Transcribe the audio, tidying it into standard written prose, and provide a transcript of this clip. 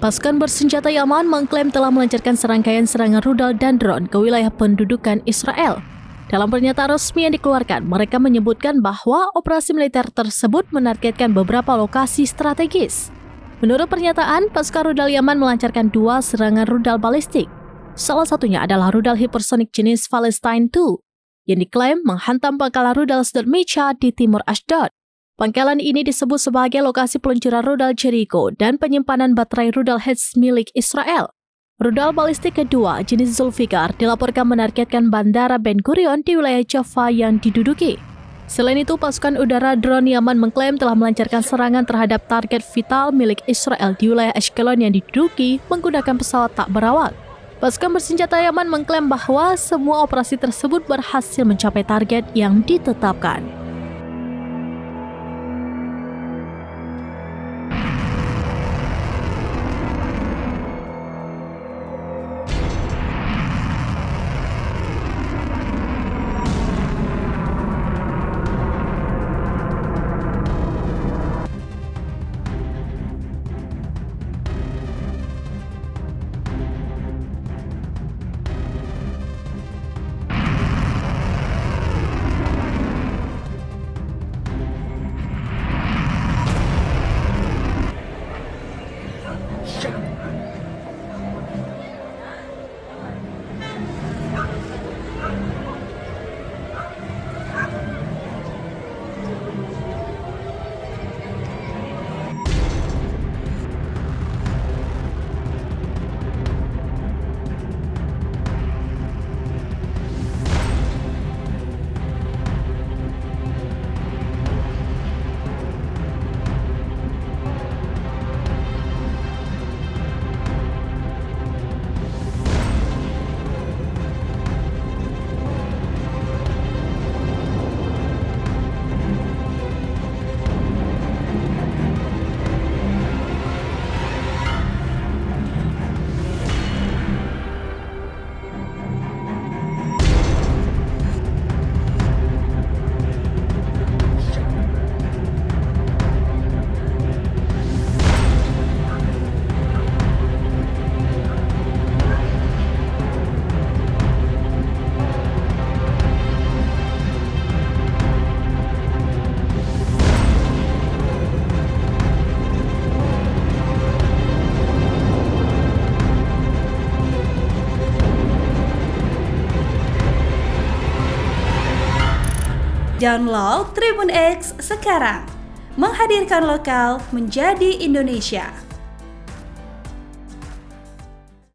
Pasukan bersenjata Yaman mengklaim telah melancarkan serangkaian serangan rudal dan drone ke wilayah pendudukan Israel. Dalam pernyataan resmi yang dikeluarkan, mereka menyebutkan bahwa operasi militer tersebut menargetkan beberapa lokasi strategis. Menurut pernyataan, pasukan rudal Yaman melancarkan 2 serangan rudal balistik. Salah satunya adalah rudal hipersonik jenis Palestine II, yang diklaim menghantam pangkalan rudal Sdot Micha di timur Ashdod. Pangkalan ini disebut sebagai lokasi peluncuran rudal Jericho dan penyimpanan baterai rudal Hetz milik Israel. Rudal balistik kedua jenis Zulfikar dilaporkan menargetkan Bandara Ben Gurion di wilayah Jaffa yang diduduki. Selain itu, pasukan udara drone Yaman mengklaim telah melancarkan serangan terhadap target vital milik Israel di wilayah Ashkelon yang diduduki menggunakan pesawat tak berawak. Pasukan bersenjata Yaman mengklaim bahwa semua operasi tersebut berhasil mencapai target yang ditetapkan. Download Tribun X sekarang, menghadirkan lokal menjadi Indonesia.